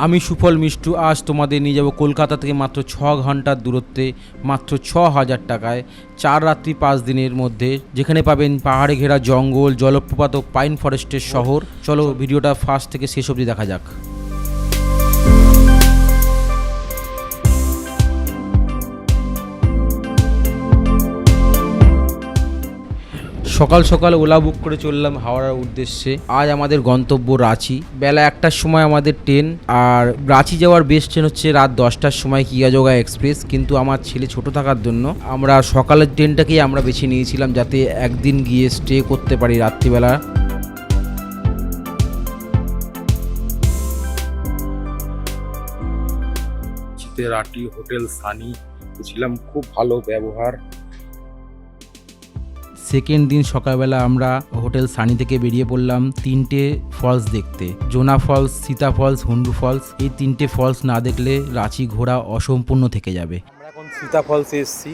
আমি সুফল মিষ্টু আজ তোমাদের নিয়ে যাব কলকাতা থেকে মাত্র 6 ঘন্টার দূরত্বে মাত্র 6,000 টাকায় 4 রাত্রি 5 দিনের মধ্যে, যেখানে পাবেন পাহাড়ে ঘেরা জঙ্গল, জলপ্রপাত ও পাইন ফরেস্টের শহর। চলো ভিডিওটা ফার্স্ট থেকে শেষ অবধি দেখা যাক। সকাল সকাল ওলা বুক করে চললাম হাওড়ার উদ্দেশ্যে। আজ আমাদের গন্তব্য রাঁচি। বেলা 1টার সময় আমাদের ট্রেন, আর রাঁচি যাওয়ার বেস্ট ট্রেন হচ্ছে রাত 10টার সময় কিয়াজোগা এক্সপ্রেস। কিন্তু আমার ছেলে ছোট থাকার জন্য আমরা সকালের ট্রেনটাকেই আমরা বেছে নিয়েছিলাম, যাতে একদিন গিয়ে স্টে করতে পারি রাত্রিবেলা। রাটি হোটেল সানি ছিলাম, খুব ভালো ব্যবহার। সেকেন্ড দিন সকালবেলা আমরা হোটেল সানি থেকে বেরিয়ে পড়লাম 3টে ফলস দেখতে। Jonha falls, Sita falls, Hundru falls. এই 3টে ফলস না দেখলে রাঁচি ঘোরা অসম্পূর্ণ থেকে যাবে। আমরা এখন সীতা ফলসে এসেছি।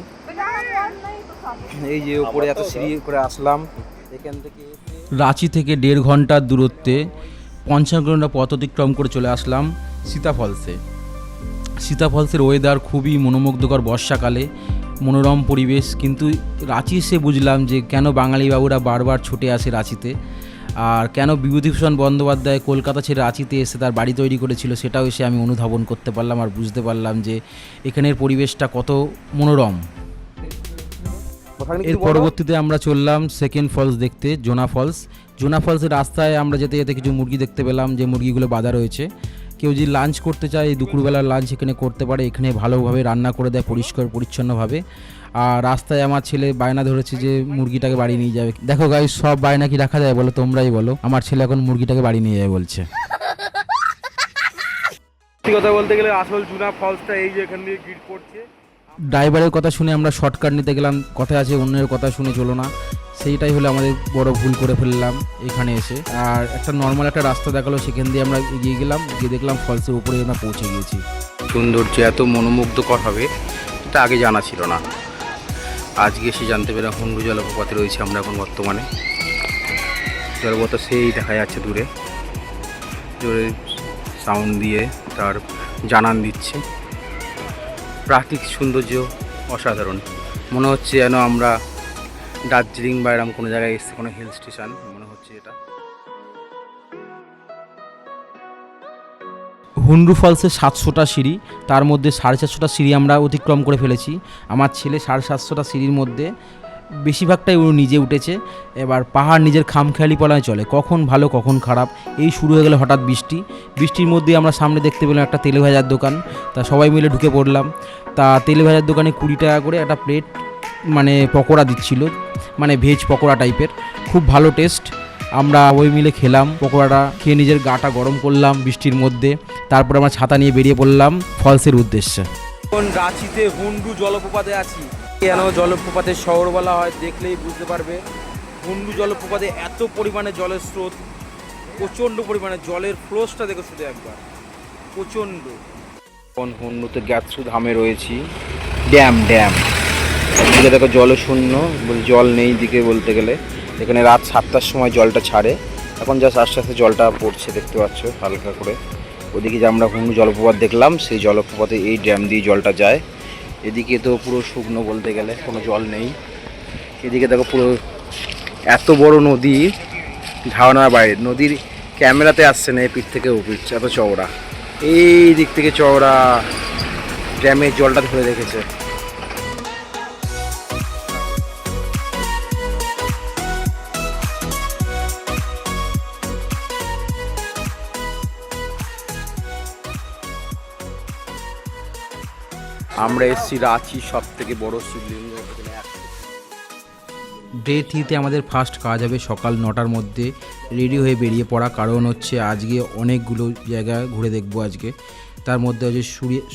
এই যে উপরে এত সিঁড়ি করে আসলাম এখান থেকে। রাঁচি থেকে 1.5 ঘন্টার দূরত্বে 50 কিলোমিটার পথ অতিক্রম করে চলে আসলাম সীতা ফলসে। সীতা ফলসের ওয়েদার খুবই মনোমুগ্ধকর, বর্ষাকালে মনোরম পরিবেশ। কিন্তু রাঁচি এসে বুঝলাম যে কেন বাঙালি বাবুরা বারবার ছুটে আসে রাঁচিতে, আর কেন বিভূতিভূষণ বন্দ্যোপাধ্যায় কলকাতা ছেড়ে রাঁচিতে এসে তার বাড়ি তৈরি করেছিল, সেটাও এসে আমি অনুধাবন করতে পারলাম আর বুঝতে পারলাম যে এখানের পরিবেশটা কত মনোরম। এর পরবর্তীতে আমরা চললাম সেকেন্ড ফলস দেখতে, জোনা ফলস। জোনা ফলসের রাস্তায় আমরা যেতে যেতে কিছু মুরগি দেখতে পেলাম, যে মুরগিগুলো বাঁধা রয়েছে। কেউ যদি লাঞ্চ করতে চায়, এই দুপুরবেলার লাঞ্চ এখানে করতে পারে। এখানে ভালোভাবে রান্না করে দেয়, পরিষ্কার পরিচ্ছন্নভাবে। আর রাস্তায় আমার ছেলে বায়না ধরেছে যে মুরগিটাকে বাড়ি নিয়ে যাবে। দেখো গাইস, সব বায়না কি রাখা যায় বলো? তোমরাই বলো। আমার ছেলে এখন মুরগিটাকে বাড়ি নিয়ে যাবে বলছে। কথা বলতে গেলে আসল জোনা ফলসটা এই যে এখান দিয়ে গিট পড়ছে। ড্রাইভারের কথা শুনে আমরা শর্টকাট নিতে গেলাম। কথা আছে অন্যের কথা শুনে চলো না, সেইটাই হলো আমাদের বড় ভুল করে ফেললাম এখানে এসে। আর একটা নর্মাল একটা রাস্তা দেখালো, সেখান দিয়ে আমরা এগিয়ে গেলাম, গিয়ে দেখলাম ফলসের উপরে আমরা পৌঁছে গিয়েছি। সৌন্দর্য এত মনোমুগ্ধকর হবে এটা আগে জানা ছিল না। আজকে এসে জানতে পেলাম হুন্ডু জলপ্রপাতে রয়েছে আমরা এখন বর্তমানে। জলপ্রপাত সেই দেখা যাচ্ছে দূরে, জোরে সাউন্ড দিয়ে তার জানান দিচ্ছে। প্রাকৃতিক সৌন্দর্য অসাধারণ, মনে হচ্ছে যেন আমরা দার্জিলিং বা এরকম কোনো জায়গায় এসেছি, কোনো হিল স্টেশন মনে হচ্ছে এটা। হুন্ডু ফলসের 700টা সিঁড়ি, তার মধ্যে 450টা সিঁড়ি আমরা অতিক্রম করে ফেলেছি। আমার ছেলে 750টা সিঁড়ির মধ্যে বেশিরভাগটাই ও নিজে উঠেছে। এবার পাহাড় নিজের খামখেয়ালিপনায় চলে, কখন ভালো কখন খারাপ। এই শুরু হয়ে গেল হঠাৎ বৃষ্টি। বৃষ্টির মধ্যে আমরা সামনে দেখতে পেলাম একটা তেলে ভাজার দোকান। তা সবাই মিলে ঢুকে পড়লাম। তা তেলে ভাজার দোকানে 20 টাকা করে একটা প্লেট মানে পকোড়া দিচ্ছিল, মানে ভেজ পকোড়া টাইপের, খুব ভালো টেস্ট। আমরা ওই মিলে খেলাম পকোড়াটা, খেয়ে নিজের গাটা গরম করলাম বৃষ্টির মধ্যে। তারপর আমরা ছাতা নিয়ে বেরিয়ে পড়লাম ফলসের উদ্দেশ্যে। এখন রাঁচিতে হুন্ডু জলপ্রপাতে আছি। কেন জলপ্রপাতের শহর বলা হয় দেখলেই বুঝতে পারবে। হুন্ডু জলপ্রপাতে এত পরিমাণে জলের স্রোত, প্রচণ্ড পরিমাণে জলের ফ্লোসটা দেখো শুধু একবার, প্রচণ্ড। এখন হুন্ডুতে গ্যাতসু ধামে রয়েছি। ড্যাম এদিকে দেখো জল শূন্য, জল নেই দিকে বলতে গেলে। এখানে রাত 7টার সময় জলটা ছাড়ে, এখন জাস্ট আস্তে আস্তে জলটা পড়ছে, দেখতে পাচ্ছ হালকা করে। ওদিকে যে আমরা হুন্ডু জলপ্রপাত দেখলাম, সেই জলপ্রপাতে এই ড্যাম দিয়ে জলটা যায়। এদিকে তো পুরো শুকনো বলতে গেলে, কোনো জল নেই। এদিকে দেখো পুরো এত বড় নদী, ধারণার বাইরে। নদীর ক্যামেরাতে আসছে না, এপিঠ থেকে ওপিঠ, এত চওড়া। এই দিক থেকে চওড়া, ড্যামের জলটা ধরে রেখেছে। আমরা এসেছি রাঁচি সব থেকে বড় শিবলিঙ্গ। ডে 3তে আমাদের ফার্স্ট কাজ হবে সকাল 9টার মধ্যে রেডি হয়ে বেরিয়ে পড়া। কারণ হচ্ছে আজকে অনেকগুলো জায়গা ঘুরে দেখবো আজকে। তার মধ্যে আছে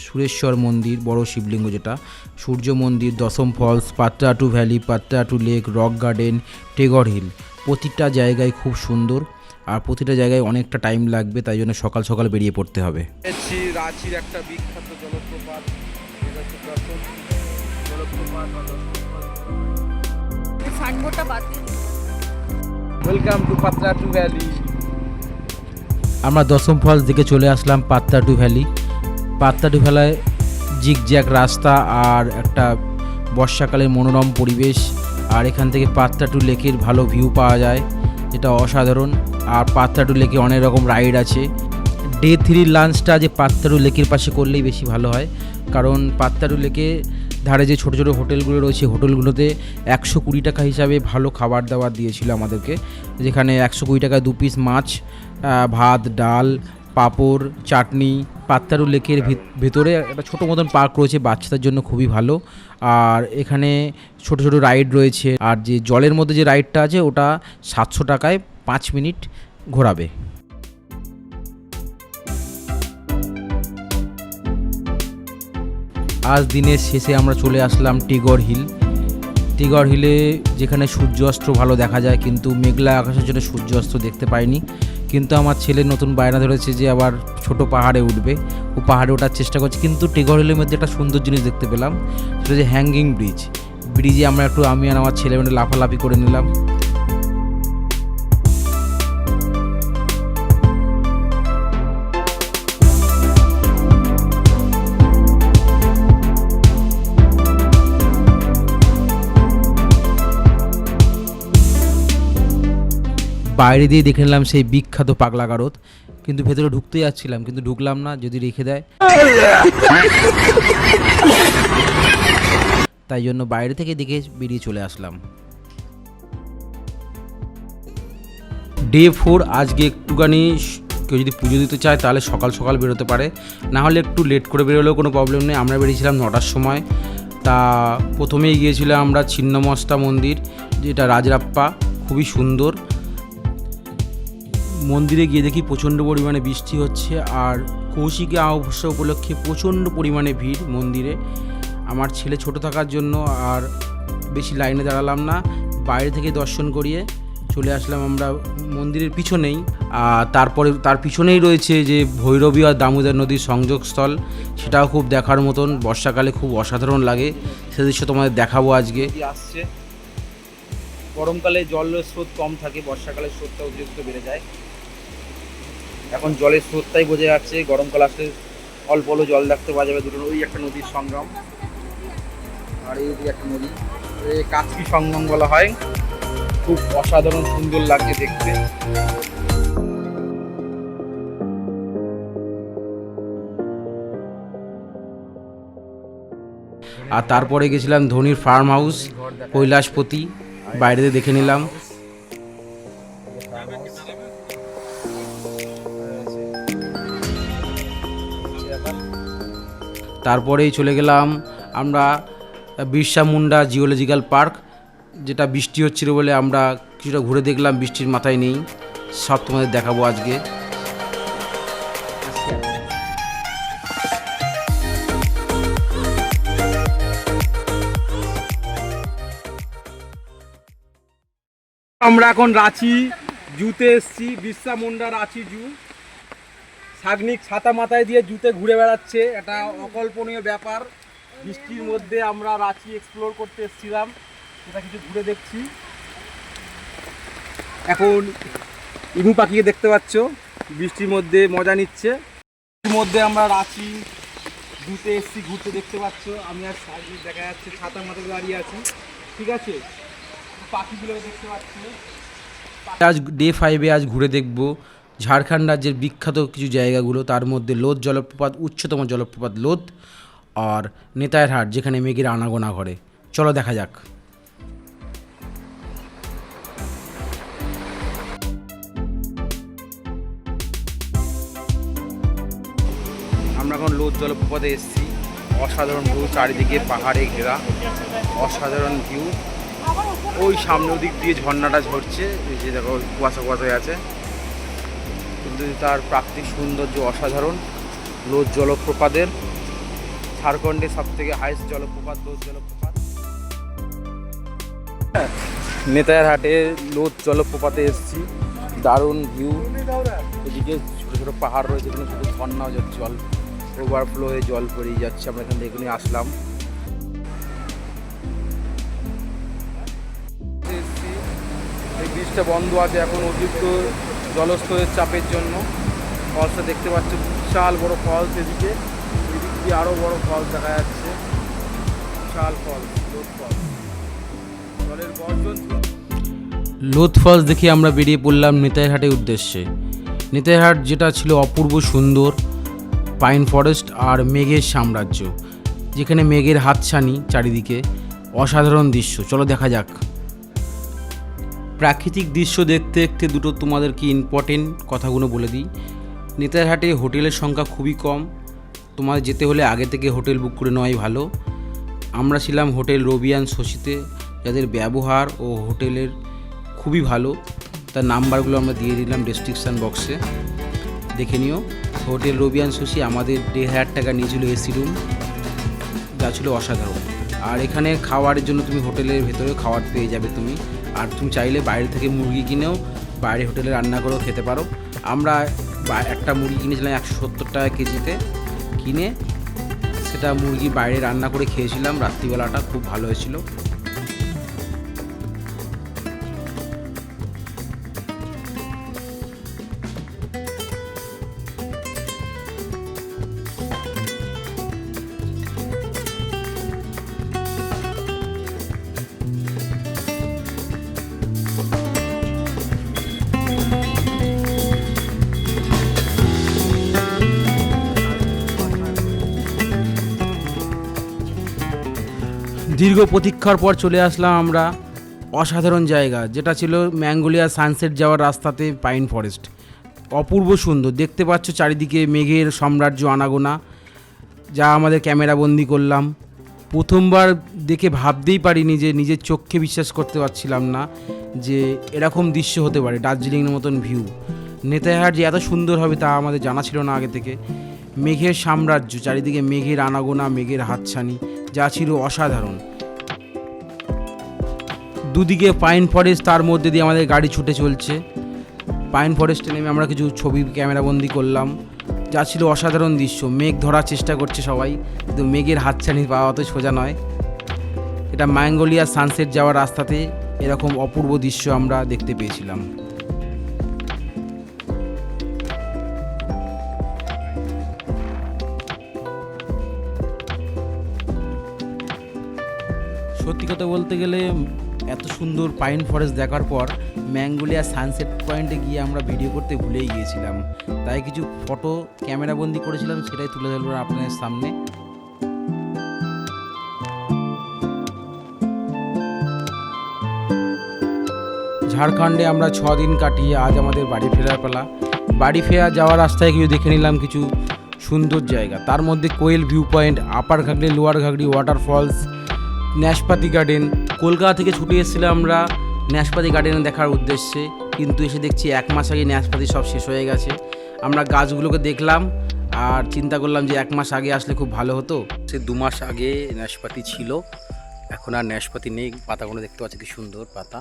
সুরেশ্বর মন্দির, বড় শিবলিঙ্গ যেটা, সূর্য মন্দির, Dassam falls, Patratu valley, Patratu lake, rock garden, Tagore hill. প্রতিটা জায়গায় খুব সুন্দর, আর প্রতিটা জায়গায় অনেকটা টাইম লাগবে, তাই জন্য সকাল সকাল বেরিয়ে পড়তে হবে। রাঁচির একটা বিখ্যাত জলপ্রপাত, ওয়েলকাম টু পাত্রাটু ভ্যালি। আমরা দশম ফলস দিকে চলে আসলাম পাত্তাটু ভ্যালি। পাত্তাটু ভ্যালায় জিগজ্যাগ রাস্তা আর একটা বর্ষাকালের মনোরম পরিবেশ, আর এখান থেকে পাত্তাটু লেকের ভালো ভিউ পাওয়া যায়, এটা অসাধারণ। আর পাত্তাটু লেকে অনেক রকম রাইড আছে। ডে 3 লাঞ্চটা যে পাত্তাটু লেকের পাশে করলেই বেশি ভালো হয়, কারণ পাত্তাটু লেকে ধারে যে ছোটো ছোটো হোটেলগুলো রয়েছে, হোটেলগুলোতে 120 টাকা হিসাবে ভালো খাবার দাবার দিয়েছিল আমাদেরকে, যেখানে 120 টাকায় 2 পিস মাছ, ভাত, ডাল, পাঁপড়, চাটনি। পাত্তাটু লেকের ভেতরে একটা ছোটো মতন পার্ক রয়েছে বাচ্চাদের জন্য, খুবই ভালো। আর এখানে ছোট ছোট রাইড রয়েছে, আর যে জলের মধ্যে যে রাইডটা আছে ওটা 700 টাকায় 5 মিনিট ঘোরাবে। আজ দিনের শেষে আমরা চলে আসলাম টিগর হিল। টিগর হিলে যেখানে সূর্যাস্ত ভালো দেখা যায়, কিন্তু মেঘলা আকাশের জন্য সূর্যাস্ত দেখতে পাইনি। কিন্তু আমার ছেলে নতুন বায়না ধরেছে যে আবার ছোট পাহাড়ে উঠবে, ও পাহাড়ে ওঠার চেষ্টা করছে। কিন্তু টিগর হিলের মধ্যে একটা সুন্দর জিনিস দেখতে পেলাম, সেটা যে হ্যাঙ্গিং ব্রিজ। ব্রিজে আমরা একটু, আমি আর আমার ছেলে মেয়ে লাফালাফি করে নিলাম। বাইরে দিয়ে দেখে নিলাম সেই বিখ্যাত পাগলা গারদ, কিন্তু ভেতরে ঢুকতে যাচ্ছিলাম কিন্তু ঢুকলাম না, যদি রেখে দেয়। তাই জন্য বাইরে থেকে দেখে বেরিয়ে চলে আসলাম। ডে 4 আজকে একটুখানি কেউ যদি পুজো দিতে চায় তাহলে সকাল সকাল বেরোতে পারে, না হলে একটু লেট করে বেরোলেও কোনো প্রবলেম নেই। আমরা বেরিয়েছিলাম 9টার সময়। তা প্রথমেই গিয়েছিলাম আমরা ছিন্নমস্তা মন্দির, যেটা রাজরাপ্পা, খুবই সুন্দর। মন্দিরে গিয়ে দেখি প্রচণ্ড পরিমাণে বৃষ্টি হচ্ছে, আর কৌশিকী অমাবস্যা উপলক্ষে প্রচণ্ড পরিমাণে ভিড় মন্দিরে। আমার ছেলে ছোট থাকার জন্য আর বেশি লাইনে দাঁড়ালাম না, বাইরে থেকে দর্শন করিয়ে চলে আসলাম আমরা মন্দিরের পিছনেই। তারপরে তার পিছনেই রয়েছে যে ভৈরবী আর দামোদর নদীর সংযোগস্থল, সেটাও খুব দেখার মতন, বর্ষাকালে খুব অসাধারণ লাগে। সে দৃশ্য তোমাদের দেখাবো আজকে। আসছে গরমকালে জলের স্রোত কম থাকে, বর্ষাকালে স্রোতটা অতিরিক্ত বেড়ে যায়। এখন জলের স্রোতটাই বোঝা যাচ্ছে, গরমকাল আসলে অল্প অল্প জল দেখতে পাওয়া যাবে। দুটো, ওই একটা নদীর সংগম আর এই যে একটা নদী, কাচকি সঙ্গম বলা হয়। খুব অসাধারণ সুন্দর লাগছে দেখতে। আর তারপরে গেছিলাম ধোনির ফার্ম হাউস কৈলাসপতি, বাইরে দেখে নিলাম। তারপরেই চলে গেলাম আমরা বিরসা মুন্ডা জিওলজিক্যাল পার্ক, যেটা বৃষ্টি হচ্ছিল বলে আমরা কিছুটা ঘুরে দেখলাম, বৃষ্টির মাথায় নেই। সব তোমাদের দেখাবো আজকে। আমরা এখন রাঁচি জুতে এসছি, বিরসা মুন্ডা রাঁচি জু। সাগনিক ছাতা মাথায় দিয়ে জুতে ঘুরে বেড়াচ্ছে, এটা অকল্পনীয় ব্যাপার। বৃষ্টির মধ্যে আমরা রাঁচি এক্সপ্লোর করতে এসেছিলাম, সেটা কিছু ঘুরে দেখছি। এখন ইমু পাখিকে দেখতে পাচ্ছ, বৃষ্টির মধ্যে মজা নিচ্ছে। বৃষ্টির মধ্যে আমরা রাঁচি জুতে এসছি ঘুরতে, দেখতে পাচ্ছ। আমি আর সাগনিক দেখা যাচ্ছে ছাতা মাথায় দাঁড়িয়ে আছি, ঠিক আছে। পাখিগুলো দেখতে পাচ্ছি। আজ ডে 5-এ আজ ঘুরে দেখব ঝাড়খণ্ড রাজ্যের বিখ্যাত কিছু জায়গাগুলো, তার মধ্যে লোধ জলপ্রপাত, উচ্চতম জলপ্রপাত লোধ, আর নেতায়ের হাট, যেখানে মেঘের আনাগোনা ঘরে। চলো দেখা যাক। আমরা এখন লোধ জলপ্রপাতে এসেছি। অসাধারণ ভিউ, চারিদিকে পাহাড়ে ঘেরা, অসাধারণ ভিউ। ওই সামনে ওদিক দিয়ে ঝর্ণাটা ঝরছে, এই যে দেখো কুয়াশা কুয়াশা হয়ে আছে, কিন্তু তার প্রাকৃতিক সৌন্দর্য অসাধারণ। লোধ জলপ্রপাতের ঝাড়খণ্ডের সব থেকে হাইস্ট জলপ্রপাত লোধ জলপ্রপাত। নেতায়ের হাটে লোধ জলপ্রপাতে এসেছি, দারুণ ভিউ। এদিকে ছোটো ছোটো পাহাড় রয়েছে, এখানে শুধু ঝর্ণা জল ওভারফ্লো হয়ে জল পড়েই যাচ্ছে। আমরা এখান থেকে এখানে আসলাম। এই ব্রিজটা বন্ধ আছে এখন অতিরিক্ত জলস্তরের চাপের জন্য। ফলসটা দেখতে পাচ্ছ, বিশাল বড় ফলস, এদিকে এদিক দিয়ে আরও বড় ফলস দেখা যাচ্ছে, বিশাল ফলস, লোদ ফলস, জলের গর্জন। লোদ ফলস দেখে আমরা বেরিয়ে পড়লাম নেতাইহাটের উদ্দেশ্যে। নেতাইহাট যেটা ছিল অপূর্ব সুন্দর, পাইন ফরেস্ট আর মেঘের সাম্রাজ্য, যেখানে মেঘের হাতছানি চারিদিকে, অসাধারণ দৃশ্য। চলো দেখা যাক। প্রাকৃতিক দৃশ্য দেখতে দেখতে দুটো তোমাদেরকে ইম্পর্টেন্ট কথাগুলো বলে দিই। নেতাইহাটে হোটেলের সংখ্যা খুবই কম, তোমাদের যেতে হলে আগে থেকে হোটেল বুক করে নেওয়াই ভালো। আমরা ছিলাম হোটেল রবিয়ান শশীতে, যাদের ব্যবহার ও হোটেলের খুবই ভালো, তার নাম্বারগুলো আমরা দিয়ে দিলাম ডেসক্রিপশান বক্সে, দেখে নিও। হোটেল রবিয়ান শশী আমাদের 1,500 টাকা নিয়েছিল এসি রুম, যা ছিল অসাধারণ। আর এখানে খাওয়ারের জন্য তুমি হোটেলের ভেতরে খাবার পেয়ে যাবে তুমি, আর তুমি চাইলে বাইরে থেকে মুরগি কিনেও বাইরে হোটেলে রান্না করেও খেতে পারো। আমরা একটা মুরগি কিনেছিলাম 170 টাকা কেজিতে, কিনে সেটা মুরগি বাইরে রান্না করে খেয়েছিলাম রাত্রিবেলাটা, খুব ভালো হয়েছিল। দীর্ঘ প্রতীক্ষার পর চলে আসলাম আমরা অসাধারণ জায়গা, যেটা ছিল ম্যাঙ্গোলিয়া সানসেট যাওয়ার রাস্তাতে পাইন ফরেস্ট। অপূর্ব সুন্দর, দেখতে পাচ্ছ চারিদিকে মেঘের সাম্রাজ্য আনাগোনা, যা আমাদের ক্যামেরা বন্দি করলাম। প্রথমবার দেখে ভাবতেই পারিনি, যে নিজের চোখকে বিশ্বাস করতে পারছিলাম না যে এরকম দৃশ্য হতে পারে, দার্জিলিংয়ের মতন ভিউ। নেতাইহাট যে এত সুন্দর হবে তা আমাদের জানা ছিল না আগে থেকে। মেঘের সাম্রাজ্য, চারিদিকে মেঘের আনাগোনা, মেঘের হাতছানি, যা ছিল অসাধারণ। দুদিকে পাইন ফরেস্ট, তার মধ্যে দিয়ে আমাদের গাড়ি ছুটে চলছে। পাইন ফরেস্টে নেমে আমরা কিছু ছবি ক্যামেরাবন্দি করলাম, যা ছিল অসাধারণ দৃশ্য। মেঘ ধরার চেষ্টা করছে সবাই, কিন্তু মেঘের হাতছানি পাওয়া অত সোজা নয়। এটা ম্যাঙ্গোলিয়া সানসেট যাওয়ার রাস্তাতে এরকম অপূর্ব দৃশ্য আমরা দেখতে পেয়েছিলাম। সত্যি কথা বলতে গেলে এত সুন্দর পাইন ফরেস্ট দেখার পর ম্যাঙ্গোলিয়া সানসেট পয়েন্টে গিয়ে আমরা ভিডিও করতে ভুলেই গিয়েছিলাম, তাই কিছু ফটো ক্যামেরাবন্দি করেছিলাম, সেটাই তুলে ধরলাম আপনাদের সামনে। ঝাড়খণ্ডে আমরা 6 দিন কাটিয়ে আজ আমাদের বাড়ি ফেরার পালা। বাড়ি ফেরা যাওয়ার রাস্তায় কিছু দেখে নিলাম কিছু সুন্দর জায়গা, তার মধ্যে কোয়েল ভিউ পয়েন্ট, আপার ঘাগড়ি, লোয়ার ঘাগড়ি ওয়াটারফলস, ন্যাশপাতি গার্ডেন। কলকাতা থেকে ছুটে এসেছিলাম আমরা ন্যাশপাতি গার্ডেন দেখার উদ্দেশ্যে, কিন্তু এসে দেখছি 1 মাস আগে ন্যাশপাতি সব শেষ হয়ে গেছে। আমরা গাছগুলোকে দেখলাম আর চিন্তা করলাম যে 1 মাস আগে আসলে খুব ভালো হতো। সে 2 মাস আগে ন্যাশপাতি ছিল, এখন আর ন্যাশপাতি নেই। পাতাগুলো দেখতে পাচ্ছি কি সুন্দর পাতা,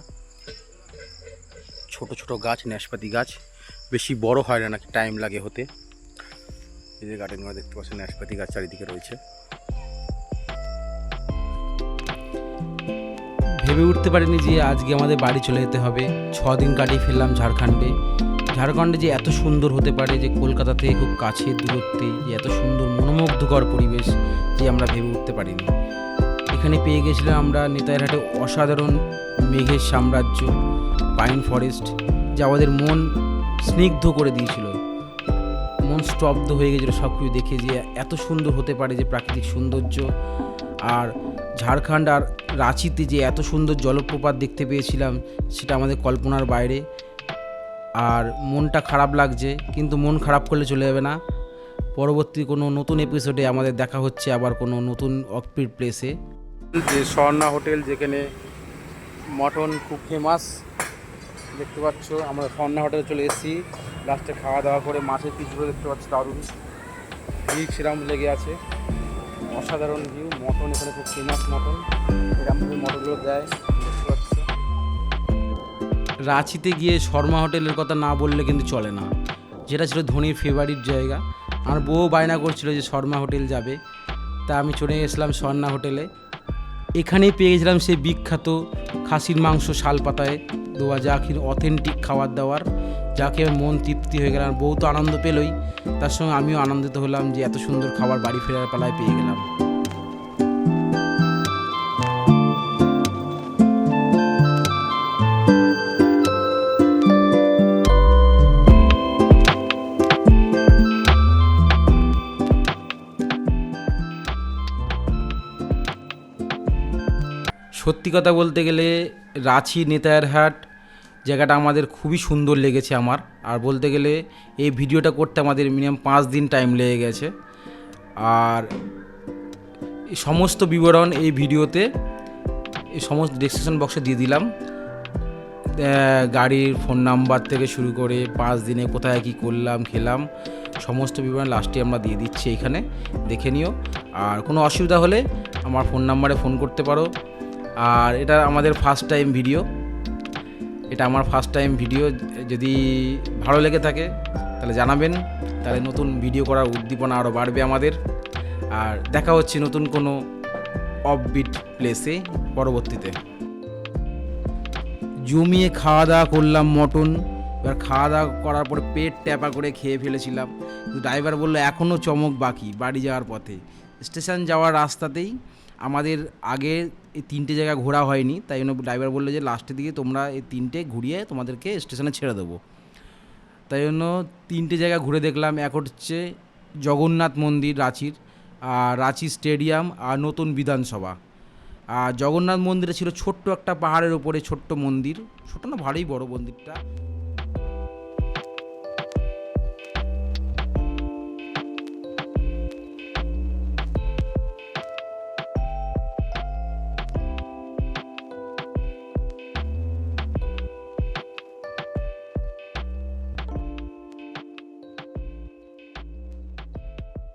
ছোট ছোট গাছ, ন্যাশপাতি গাছ, বেশি বড় হয় না, নাকি টাইম লাগে হতে। এই যে গার্ডেনগুলো দেখতে পাচ্ছেন, ন্যাশপাতি গাছ চারিদিকে রয়েছে। ভেবে উঠতে পারিনি যে আজকে আমাদের বাড়ি চলে যেতে হবে। 6 দিন কাটিয়ে ফেললাম ঝাড়খণ্ডে। ঝাড়খণ্ডে যে এত সুন্দর হতে পারে, যে কলকাতা থেকে খুব কাছের দূরত্বে যে এত সুন্দর মনোমুগ্ধকর পরিবেশ, যে আমরা ভেবে উঠতে পারিনি। এখানে পেয়ে গেছিলাম আমরা নেতাইহাটে অসাধারণ মেঘের সাম্রাজ্য, পাইন ফরেস্ট, যা আমাদের মন স্নিগ্ধ করে দিয়েছিল, মন স্তব্ধ হয়ে গেছিলো সব কিছু দেখে, যে এত সুন্দর হতে পারে যে প্রাকৃতিক সৌন্দর্য। আর ঝাড়খণ্ড আর রাঁচিতে যে এত সুন্দর জলপ্রপাত দেখতে পেয়েছিলাম, সেটা আমাদের কল্পনার বাইরে। আর মনটা খারাপ লাগছে, কিন্তু মন খারাপ করলে চলে যাবে না। পরবর্তী কোনো নতুন এপিসোডে আমাদের দেখা হচ্ছে আবার কোনো নতুন অফবিট প্লেসে। যে স্বর্ণা হোটেল, যেখানে মটন খুব ফেমাস, দেখতে পাচ্ছ। আমরা স্বর্ণা হোটেলে চলে এসেছি, লাস্টে খাওয়া দাওয়া করে মাছের পিসগুলো দেখতে পাচ্ছি, দারুণ ভিড় সেরাম লেগে আছে, অসাধারণ ভিউ। মটন এখানে খুব ফেমাস, মটন এরকমভাবে মটনগুলো দেয়, দেখতে পাচ্ছ। রাঁচিতে গিয়ে শর্মা হোটেলের কথা না বললে কিন্তু চলে না, যেটা ছিল ধোনির ফেভারিট জায়গা। আমার বউ বায়না করছিল যে শর্মা হোটেল যাবে, তা আমি চলে গেছিলাম স্বর্ণা হোটেলে। এখানেই পেয়ে গেছিলাম সেই বিখ্যাত খাসির মাংস শাল পাতায় দেওয়া, যা কি অথেন্টিক খাবার দাবার, যাকে মন তৃপ্তি হয়ে গেলাম। বউ তো আনন্দ পেলই, তার সঙ্গে আমিও আনন্দিত হলাম যে এত সুন্দর খাবার বাড়ি ফেরার পালায় পেয়ে গেলাম। সত্যি কথা বলতে গেলে রাঁচি নেতায়ারহাট জায়গাটা আমাদের খুবই সুন্দর লেগেছে আমার। আর বলতে গেলে এই ভিডিওটা করতে আমাদের মিনিমাম 5 দিন টাইম লেগে গেছে। আর এই সমস্ত বিবরণ এই ভিডিওতে এই সমস্ত ডেসক্রিপশন বক্সে দিয়ে দিলাম। গাড়ির ফোন নাম্বার থেকে শুরু করে 5 দিনে কোথায় কী করলাম খেলাম সমস্ত বিবরণ লাস্টে আমরা দিয়ে দিচ্ছি, এখানে দেখে নিও। আর কোনো অসুবিধা হলে আমার ফোন নাম্বারে ফোন করতে পারো। আর এটা আমাদের ফার্স্ট টাইম ভিডিও, এটা আমার ফার্স্ট টাইম ভিডিও। যদি ভালো লেগে থাকে তাহলে জানাবেন, তাহলে নতুন ভিডিও করার উদ্দীপনা আরও বাড়বে আমাদের। আর দেখা হচ্ছে নতুন কোনো অফবিট প্লেসে পরবর্তীতে। জমিয়ে খাওয়া দাওয়া করলাম মটন। এবার খাওয়া দাওয়া করার পরে পেট ট্যাপা করে খেয়ে ফেলেছিলাম, কিন্তু ড্রাইভার বললো এখনও চমক বাকি বাড়ি যাওয়ার পথে। স্টেশন যাওয়ার রাস্তাতেই আমাদের আগে এই 3টে জায়গা ঘোরা হয়নি, তাই জন্য ড্রাইভার বললো যে লাস্টের দিকে তোমরা এই 3টে ঘুরিয়ে তোমাদেরকে স্টেশনে ছেড়ে দেবো। তাই জন্য 3টে জায়গা ঘুরে দেখলাম। এক হচ্ছে জগন্নাথ মন্দির রাঁচির, আর রাঁচি স্টেডিয়াম, আর নতুন বিধানসভা। আর জগন্নাথ মন্দিরে ছিল ছোট্ট একটা পাহাড়ের ওপরে ছোট্ট মন্দির, ছোটো না ভালোই বড় মন্দিরটা।